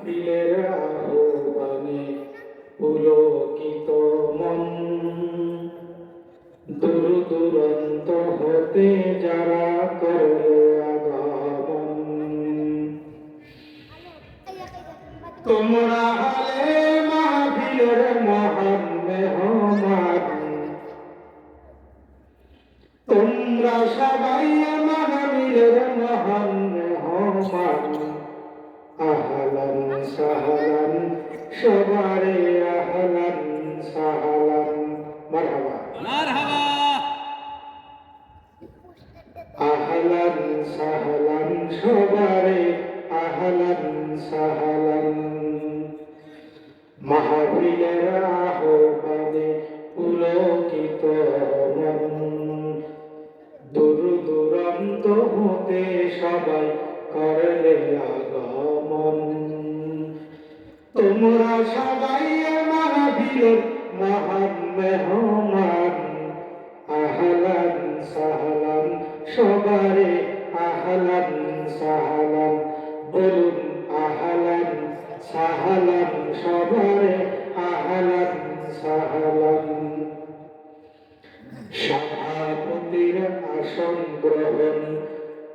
মাহফিলের আহ্বানে পুলকিত মন, দূর দূরান্ত হতে যারা করলে আগমন, তোমরা হলে মাহফিলের মহান মেহমান, তোমরা সবাই মাহফিলের মহান মেহমান। আহলান সাহলান সবারে আহলান সাহলান, মারহাবা মারহাবা। আহলান সাহলান সবারে আহলান সাহলান। মাহফিলের আহ্বানে পুলকিত মন, দূর দূরান্ত হতে সবাই করলে আগমন, তোমরা সবাই মাহফিলের মহান মেহমান। আহলান সাহলান সবারে আহলান সাহলান, বলুন আহলান সাহলান সবারে আহলান সাহলান। সভাপতির আসন গ্রহণ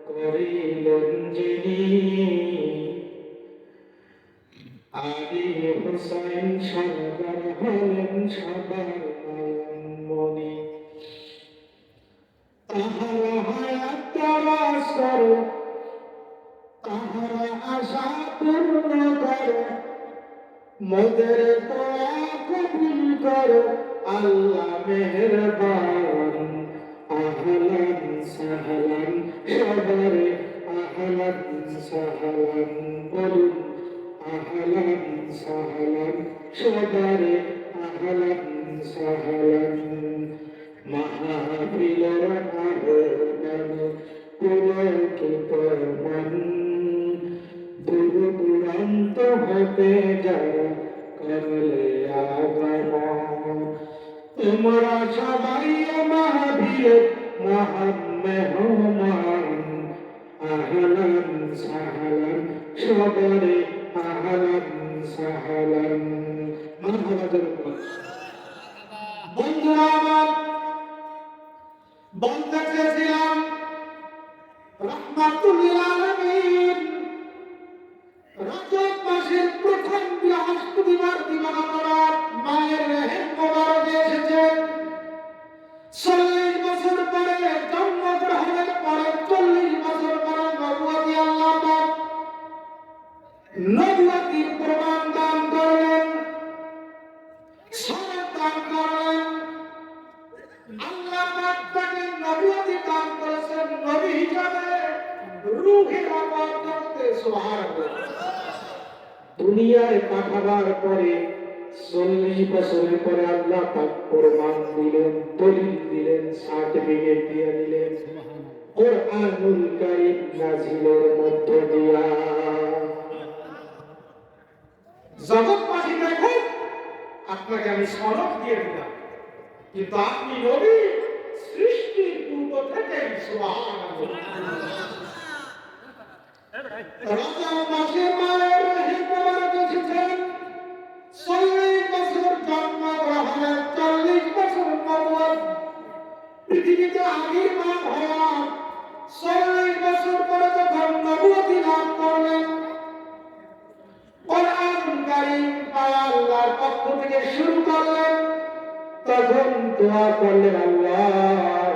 করিলেন যিনি, আলী হুসাইন সরকার হলেন সবার নয়নমণি। তাহারা হায়াত দরাজ করো, তাহারা আশা পূর্ণ করো, মোদের দোয়া কবুল করো আল্লাহ মেহেরবান। আহলান সাহলান সবারে আহলান সাহলান, বলুন আহলান সাহলান সবারে আহলান সাহলান। মাহফিলের আহ্বানে পুলকিত মন, দূর দূরান্ত হতে যারা করলে আগমন, তোমরা সবাই মাহফিলের মহান মেহমান। আহলান সাহলান সবারে আহলান সাহলান, মারহাবা জনাব। বন্ধুরা আমার, বলতে চেয়েছিলাম রাহমাতুল লিল আলামিন রজব মাসের প্রথম বৃহস্পতিবার দিবাগত মায়ের রেহেম মোবারকে এসেছেন। 40 বছর পরে জন্মগ্রহণের পরে 40 বছর পরে নবুয়তি আল্লাহ পাক নবুয়তির প্রমাণ দান করলেন, সনদ দান করলেন। আল্লাহ পাক তাকে নবুয়তি দান করেছেন নবী হিসাবে, রূহের আবাদ করতে। সুবহানাল্লাহ। দুনিয়ায় পাঠাবার পরে 40 বছরের পরে আল্লাহ পাক প্রমাণ দিলেন, দলিল দিলেন, সার্টিফিকেট দিয়ে দিলেন কোরআনুল কারীম নাজিলের মধ্য দিয়া। জগৎবাসী দেখুন, আপনাকে আমি সনদ দিয়ে দিলাম, কিন্তু আপনি নবী সৃষ্টির পূর্ব থেকে। সুবহানাল্লাহ। রজব মাসে মায়ের রেহেম মোবারক এসেছেন। 40 বছর জন্মগ্রহণের, 40 বছর নবুয়ত, পৃথিবীতে আবির্ভাব হওয়ার 40 বছর পরে যখন নবুয়তি লাভ করলেন, কোরআনুল কারীম আল্লাহর পক্ষ থেকে শুরু করলেন, তখন দোয়া করলেন, আল্লাহ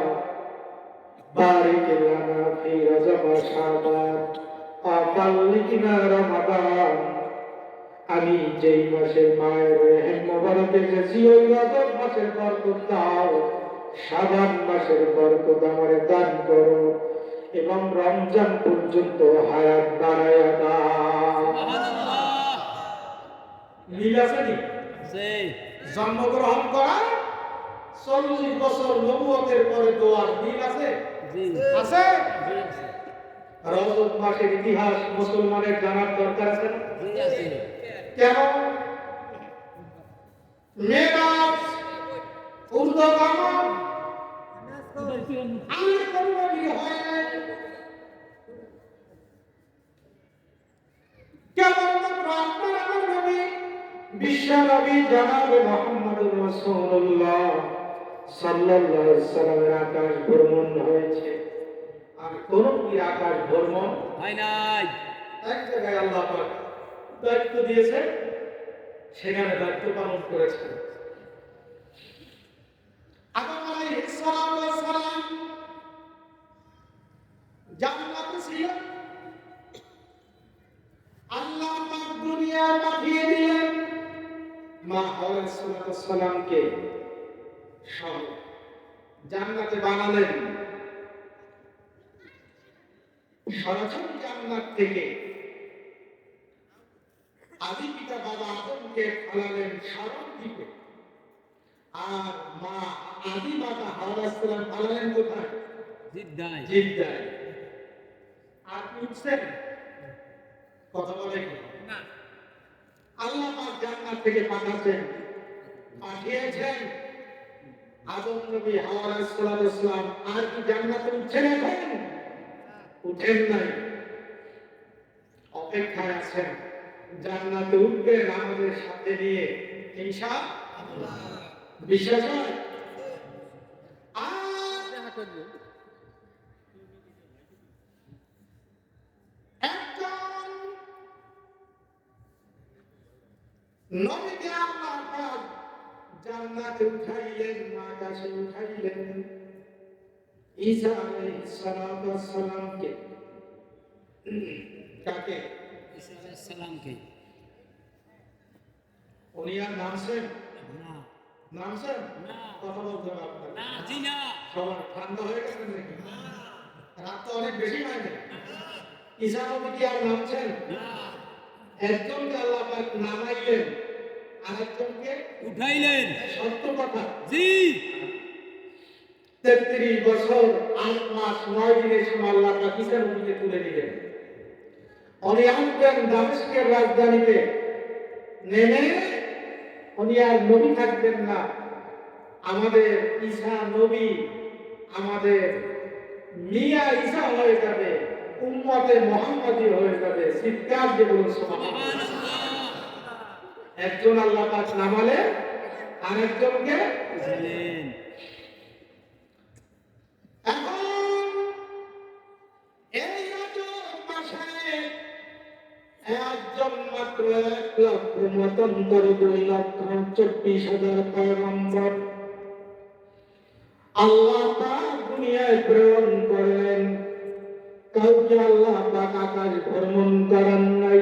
বারিক লানা ফি রজব শাবান আবাল্লিগনা রমাদান। আমি যেই মাসে মায়ের রেহেম মোবারক এসেছি, ওই রজব মাসের বরকত দাও, শাবান মাসের বরকত আমারে দান করো, এবং রমজান পর্যন্ত হায়াত বাড়ায়া দাও। মিল আছে নি? জন্মগ্রহণ করা 40 বছর নবুয়তের পরে দোয়ার মিল আছে? আছে। রজব মাসের ইতিহাস মুসলমানের জানার দরকার আছে না? কেন? মেরাজ, ঊর্ধ্বগাম, আর কোন নবী হয় নাই। কেবলমাত্র আপনার বিশ্বনবী জনাব মুহাম্মদুর রাসূলুল্লাহ সাল্লাল্লাহু আলাইহি ওয়াসাল্লামের আকাশ ভ্রমণ হয়েছে। আর কোন কি আকাশ ভ্রমণ হয় নাই। এক জায়গায় আল্লাহ পাক দায়িত্ব দিয়েছে, সেখানে দায়িত্ব পালন করেছেন। আদম আলাইহিস সালাম জান্নাতে ছিলেন, আল্লাহ পাক দুনিয়ায় পাঠিয়ে দিলেন মা হাওয়া সালামকে, সব জান্নাতে বানালেন। সরাসরি জান্নাত থেকে আদি পিতা বাবা আদমকে ফেলালেন সাগর দ্বীপে, আর মা আদি মাতা হাওয়া সালাম ফেলালেন কোথায়? জিদ্দায়। জিদ্দায়। আর কি উঠছেন? কথা বলে না। আল্লাহ পাক জান্নাত থেকে পাঠিয়েছেন আদম নবী হাওয়া আলাইহিস সালাম। আর কি জান্নাতে উঠছেন? এখন উঠেন নাই, অপেক্ষায় আছেন। জান্নাতে উঠবেন আমাদের সাথে নিয়ে, ইনশাআল্লাহ। বিশ্বাস হয়? নবীকে আল্লাহ পাক জান্নাতে উঠাইলেন, আকাশে উঠাইলেন ঈসা আলাইহিস সালামকে। কাকে? ঈসা আলাইহিস সালামকে। উনি আর নামছেন না? নামছেন না। কথা বলতে হবে আপনার। না জি না। সবার ঠান্ডা হয়ে গেছে নাকি? রাত তো অনেক বেশি হয়নি। ঈসা নবী কি আর নামছেন না? একজনকে আল্লাহ পাক নামাইলেন, আরেকজনকে উঠাইলেন। সত্য কথা জি। 33 বছর 8 মাস 9 দিনের সময় আল্লাহ পাক ঈসা নবীকে তুলে নিলেন। উনি আসবেন দামেস্কের রাজধানীতে, নেমে উনি আর নবী থাকবেন না। আমাদের ঈসা নবী আমাদের মিয়া ঈসা হয়ে যাবে, উম্মতে মুহাম্মাদি হয়ে যাবে। চিৎকার দিয়ে বলুন সুবহানাল্লাহ। একজন আল্লাহ পাক নামালে, আরেকজনকে উঠালেন। এখন এই রজব মাসে একজন মাত্র 1 লক্ষ মতান্তর 2 লক্ষ 24,000 পয়গম্বর আল্লাহ পাক দুনিয়ায় প্রেরণ করলেন। কাউকে আল্লাহ পাক আকাশ ভ্রমণ করান নাই,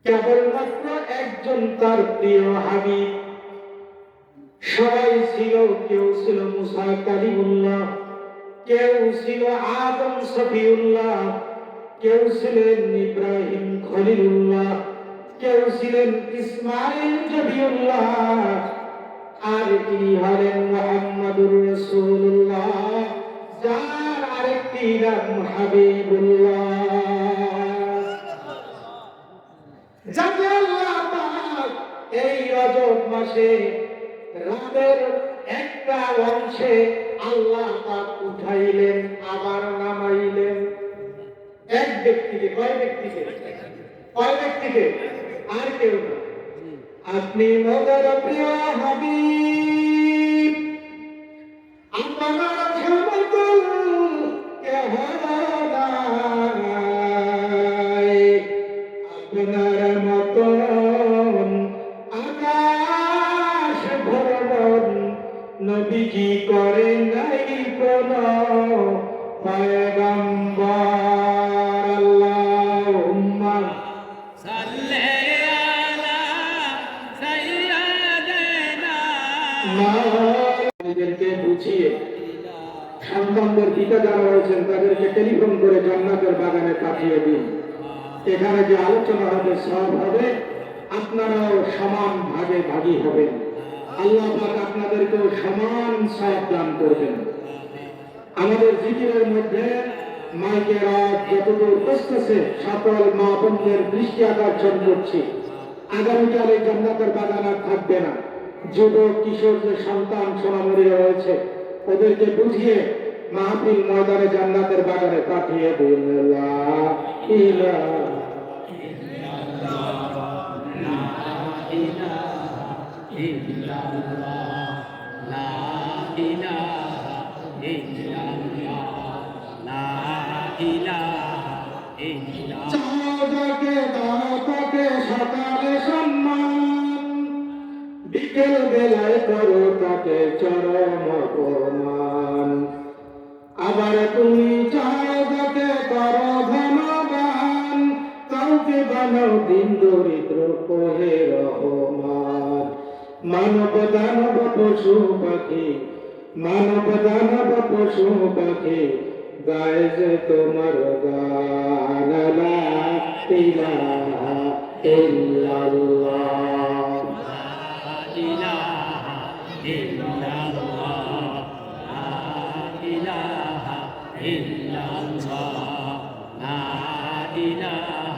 কেবলমাত্র একজন তার প্রিয় হাবিব। সবাই ছিল, কেউ ছিল মুসা কালিমুল্লাহ, কেউ ছিল আদম সফিউল্লাহ, কেউ ছিলেন ইব্রাহিম খলিলুল্লাহ, কেউ ছিলেন ইসমাইল জবিউল্লাহ, আর তিনি হলেন মুহাম্মদুর রাসূলুল্লাহ, যার আরেকটি নাম হাবিবুল্লাহ। যাকে আল্লাহ পাক এই রজব মাসে রাতের একটা অংশে আল্লাহ পাক উঠাইলেন, আবার নামাইলেন। এক ব্যক্তিকে, কয় ব্যক্তিকে? কয় ব্যক্তিকে? আর কেউ না। আপনি মোদের প্রিয় হাবিব, আপনার সমতুল কেহ নাই, আপনার মতন আকাশ ভ্রমণ নবীজি করে নাই কোন পয়গম্বর। আল্লাহুম্মা সাল্লি আলা সাইয়্যিদিনা। নিজেকে বুঝিয়ে সন্তানদের পিতা যারা রয়েছেন তাদেরকে টেলিফোন করে জান্নাতের বাগানে পাঠিয়ে দিন। এখানে যে আলোচনা হবে, সব হবে, আপনারাও সমান ভাগে ভাগী হবেন। আল্লাহ পাক আপনাদেরকেও সমান সব দান করবেন। আমাদের জিকিরের মধ্যে মাইকের আওয়াজ যতদূর পৌঁছতেছে, সকল মা বোনদের দৃষ্টি আকর্ষণ করছি। আগামীকাল এই জান্নাতের বাগান আর থাকবে না। যুবক কিশোর যে সন্তান সোনামণি রয়েছে, ওদেরকে বুঝিয়ে মাহফিল ময়দানে জান্নাতের বাগানে পাঠিয়ে দিন। লা ইলাহা ইল্লাল্লাহ লা ইলাহা ইল্লাল্লাহ লা ইলাহা ইল্লাল্লাহ চাঁদকে তাকে সকালে সম্মান, বিকেল বেলায় করো তাকে চরম অপমান। আবার তুমি চাঁদকে করো ধনবান, কাউকে বানাও দিন দরিদ্র কহে রহমান। মানব দানব পশু পাখি, মানব দানব পশু পাখি, গায়ে যে তোমার গান। লা ইলাহা ইল্লাল্লাহ লা ইলাহা ইল্লাল্লাহ লা ইলাহা ইল্লাল্লাহ লা ইলাহা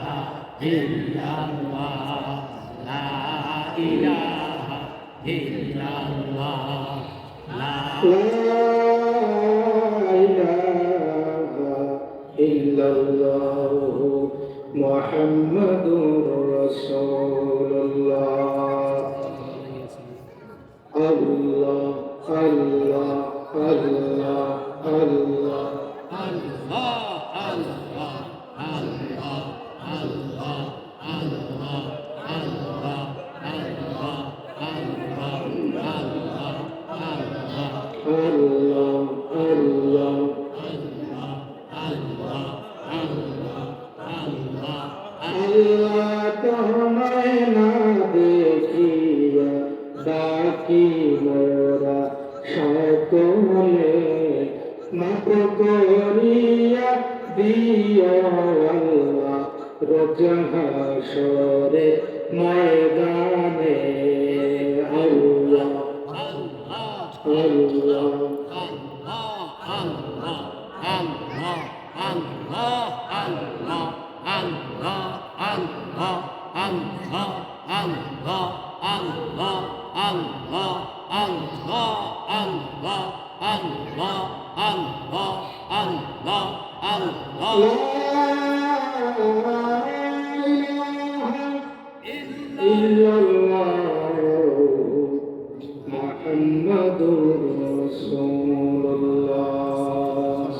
ইল্লাল্লাহ লা ইলাহা ইল্লাল্লাহ লা ইল্লাল্লাহু মুহাম্মাদুর রাসূলুল্লাহ। আল্লাহ আল্লাহ আল্লাহ আল্লাহ আল্লাহ তোমায় না দেখিয়া ডাকি মোরা সকলে, মাফ করিয়া দিও আল্লাহ রোজ হাশরে ময়দানে। আল্লাহ আল্লাহ মুহাম্মাদুর রাসূলুল্লাহ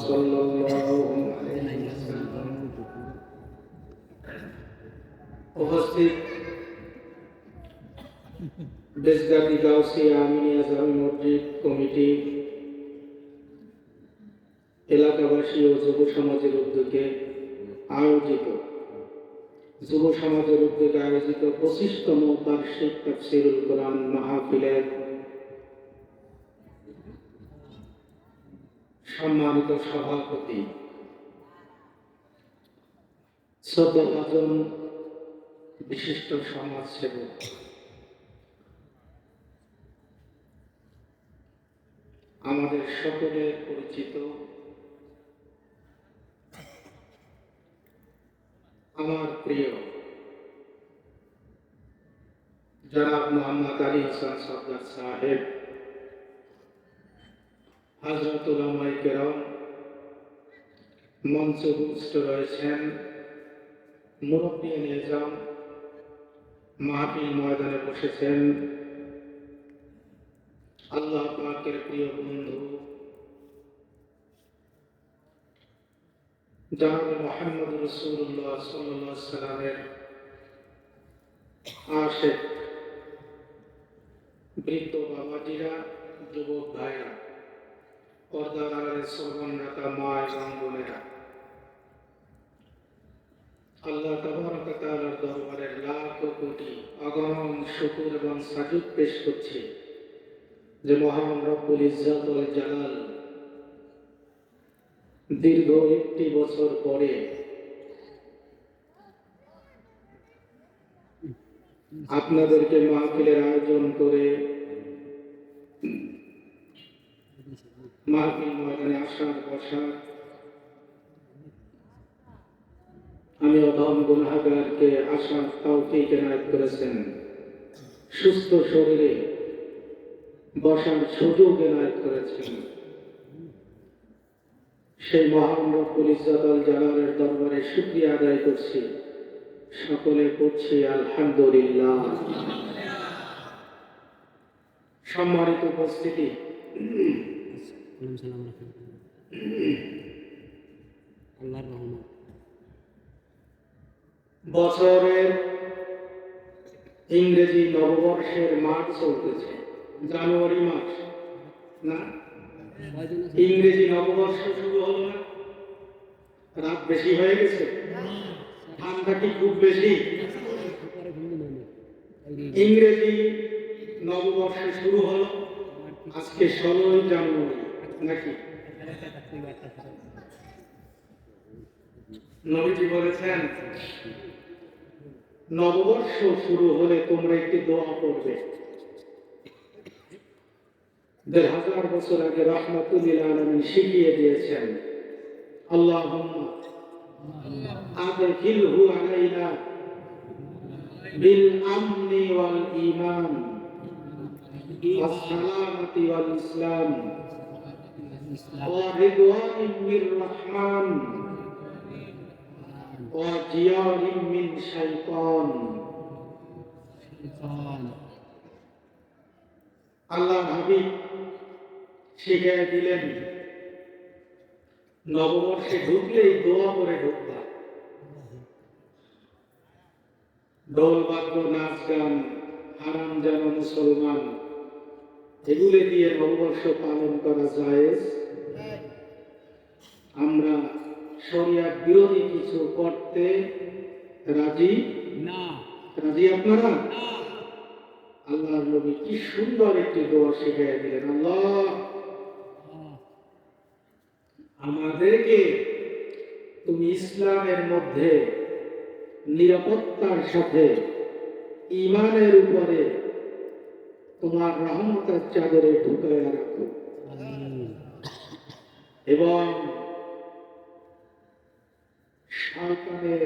সাল্লাল্লাহু আলাইহি ওয়াসাল্লাম। উপস্থিত দেশব্যাপী গাউসিয়া আমিনিয়া জামি মসজিদ কমিটি, এলাকাবাসী ও যুব সমাজের উদ্যোগে আয়োজিত 25তম বার্ষিক তাফসীরুল কোরআন মাহফিলের সম্মানিত সভাপতি শ্রদ্ধাভাজন বিশিষ্ট সমাজসেবক, আমাদের সকলের পরিচিত আমার প্রিয় জনাব মোহাম্মদ আলী হাসান সরদার সাহেব, হযরত উলামায়ে কেরাম মঞ্চস্থ রয়েছেন, মুরব্বী নিজাম মাহফিল ময়দানে বসেছেন, আল্লাহ পাকের প্রিয় বন্ধু জনাব মুহাম্মদ রাসূলুল্লাহ সাল্লাল্লাহু আলাইহি ওয়াসাল্লামের আশিক বৃদ্ধ বাবাজিরা, যুবক ভাইরা, পর্দার আড়ালে শ্রবণরতা মা এবং বোনেরা, আল্লাহ তাবারক ওয়া তাআলার দরবারে লাখ কোটি অগণন শুকর এবং সাজুদ পেশ করছি যে মহান রব্বুল ইজ্জত ওয়াল জালাল দীর্ঘ 1 বছর পরে আপনাদেরকে মাহফিলের আয়োজন করে মাহফিল ময়দানে আসার বসার, আমি অধম গুনাহগারকে আসার তৌফিক এনায়েত করেছেন, সুস্থ শরীরে বসার সুযোগ এনায়েত করেছেন। সেই মহান রব্বুল ইজ্জত ওয়াল জালালের দরবারে শুকরিয়া আদায় করছি, সকলে পড়ছি আলহামদুলিল্লাহ। সম্মানিত উপস্থিতি, সালাম রাখেন আল্লাহর রহমত বছরের ইংরেজি নববর্ষের মাস চলতেছে, জানুয়ারি মাস না, কয়জন আছে ইংরেজি নববর্ষ শুরু হলো না? রাত বেশি হয়ে গেছে, ঠান্ডা কি খুব বেশি? পরে ঘুম দিন ইংরেজি নববর্ষ শুরু হলো আজকে 16 জানুয়ারি নাকি? নবীজি বলেছেন নববর্ষ শুরু হলে তোমরা একটি দোয়া করবে। 1500 বছর আগে রাহমাতুল লিল আলামিন শিখিয়ে দিয়েছেন, আল্লাহুম্মা আদখিলহু আলাইনা বিল আমনি ওয়াল ঈমান ওয়াস সালামাতি ওয়াল ইসলাম ওয়া রিদওয়ানিন মির রাহমান ওয়া জিয়ারিন মিন শাইতান। আল্লাহ হাবিব শিখিয়ে দিলেন নববর্ষে ঢুকলেই দোয়া করে ঢুকবা। ঢোল বাদ্য নাচ গান হারাম যেন মুসলমান, এগুলো দিয়ে নববর্ষ পালন করা জায়েজ। আমরা শরিয়াত বিরোধী কিছু করতে রাজি না রাজি আপনারা? আল্লাহর নবী কি সুন্দর একটি দোয়া শিখিয়ে দিলেন, আল্লাহ আমাদেরকে তুমি ইসলামের মধ্যে নিরাপত্তার সাথে ঈমানের উপরে তোমার রহমতের চাদরে ঢুকায় রাখো এবং শয়তানের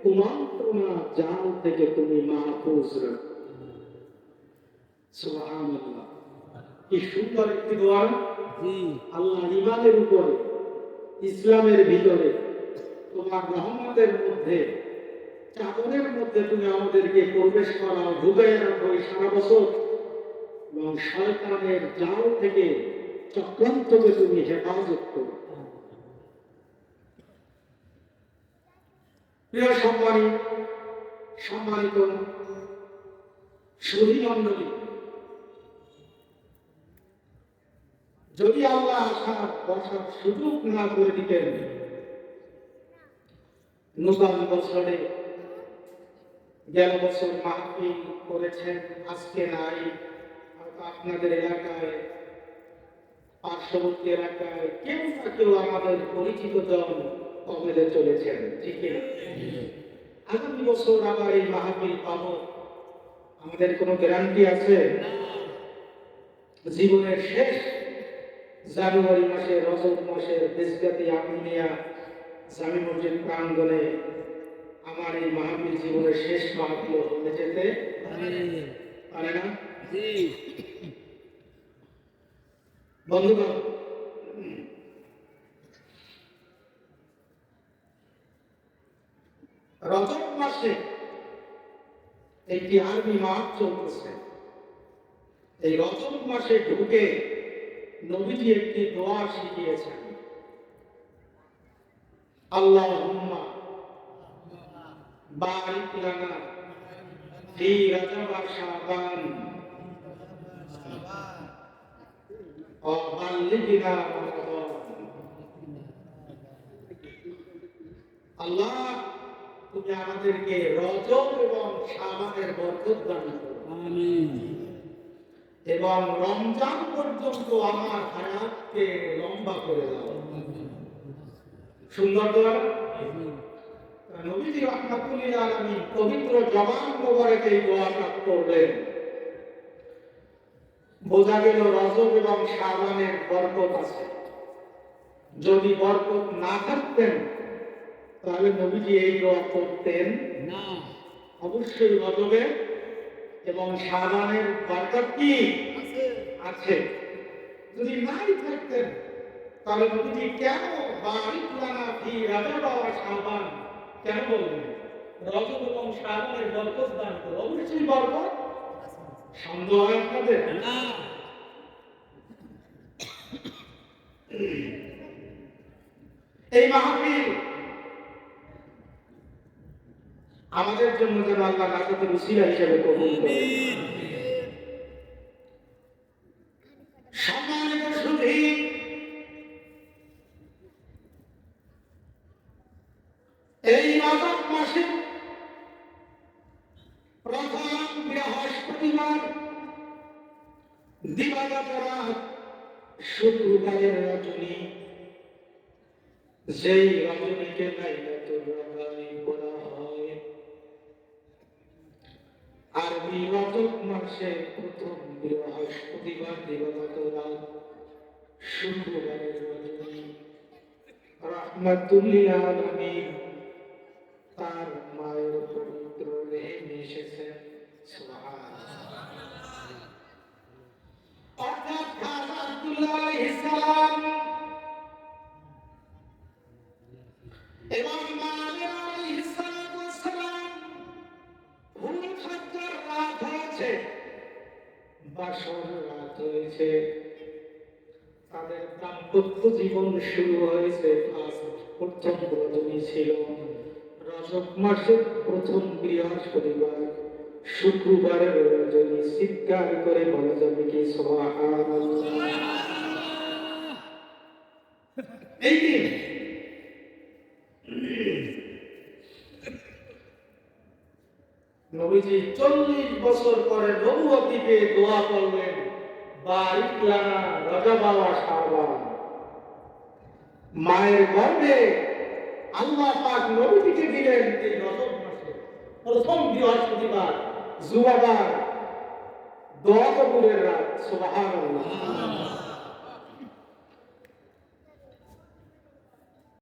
কুমন্ত্রণা জাল থেকে তুমি মাহফুজ রাখো। সুবহানাল্লাহ, কি সুন্দর একটি দোয়া। জি আল্লাহ ঈমানের উপরে ইসলামের ভিতরে তোমার রহমতের মধ্যে চাদরের মধ্যে তুমি আমাদেরকে প্রবেশ করাও, ঢুকাই রাখো এই সারা বছর এবং শয়তানের জাল থেকে চক্রান্তকে তুমি হেফাজত করো। প্রিয় সম্মানিত সুধী মণ্ডলী, যদি আল্লাহ আসার বসার সুযোগ না করে দিতেন, নতুন বছরে গেল বছর মাহফিল করেছেন, আজকে নাই, হয়তো আপনাদের এলাকায় পার্শ্ববর্তী এলাকায় কেউ না কেউ আমাদের পরিচিত জন কবরে চলেছেন, ঠিক না? আগামী বছর আবার এই মাহফিল পাবো, আমাদের কোনো গ্যারান্টি আছে? জীবনের শেষ জানুয়ারি মাসে রজব মাসের দেশব্যাপী আমিনিয়া জামি মসজিদ প্রাঙ্গণে আমার এই মাহফিল জীবনের শেষ মাহফিল হতে যেতে পারে না? বন্ধুগণ, রজব মাসে একটি আরবি মাস চলতেছে। এই রজব মাসে ঢুকে নবীজি একটি দোয়া শিখিয়েছেন, আল্লাহুম্মা বারিক লানা ফি রজব ওয়া শাবান ওয়া বাল্লিগনা রমাদান। আল্লাহ তুমি আমাদেরকে রজব এবং শাবানের বরকত দান করো, আমিন এবং রমজান পর্যন্ত আমার হায়াতকে লম্বা করে দাও। সুন্দর দোয়া। নবীজি রাহমাতুল লিল আলামিন পবিত্র জবান মোবারকে এই দোয়াটা করলেন। বোঝা গেল রজব এবং শাবানের বরকত আছে। যদি বরকত না থাকতেন তাহলে নবীজি এই দোয়া করতেন না। অবশ্যই রজবে এবং শাবানের বরকত কি আছে। যদি নাই থাকতেন তাহলে নবীজি কেন বারিক লানা ফি রজব ওয়া শাবান কেন বলবেন? রজব এবং শাবানের বরকত দান করো, অবশ্যই বরকত। সন্দেহ হয় আপনাদের? না এই মাহফিল আমাদের জন্য যেন আল্লাহ নাজাতের উসিলা হিসেবে কবুল করেন। সম্মানিত সুধী, এই রজব মাসে প্রথম বৃহস্পতিবার দিবাগত রাত শুক্রবারের রজনী, যেই রজনীকে লাইলাতুল রাবাই বলা হয়। আরবি রজব মাসের প্রথম বৃহস্পতিবার দিবাগত রাত শুক্রবারের রজনী রাহমাতুল লিল আলামিন তার মায়ের পবিত্র রেহেমে এসেছেন। সুবহানাল্লাহ। অর্থাৎ খাজা আব্দুল্লাহ আলাইহিস সালাম এবং মারিয়া আলাইহিস সালাম ভুল খাদ্যের রাত হয়েছে, বাসর রাত হয়েছে, তাদের দাম্পত্য জীবন শুরু হয়েছে। প্রথম রজনী ছিল রজব মাসের প্রথম বৃহস্পতিবার শুক্রবারের রজনী। চিৎকার করে বলা যাবে কি সুবহানাল্লাহ। এই দিন নবীজি 40 বছর পরে নবুয়তি পেয়ে দোয়া করলেন, বারিক লানা রজবা ওয়া শাবান। মায়ের গর্ভে আল্লাহ পাক নবীজিকে দিলেন এই রজব মাসে প্রথম বৃহস্পতিবার, জুমাবার, দোয়া কবুলের রাত। সুবহানাল্লাহ।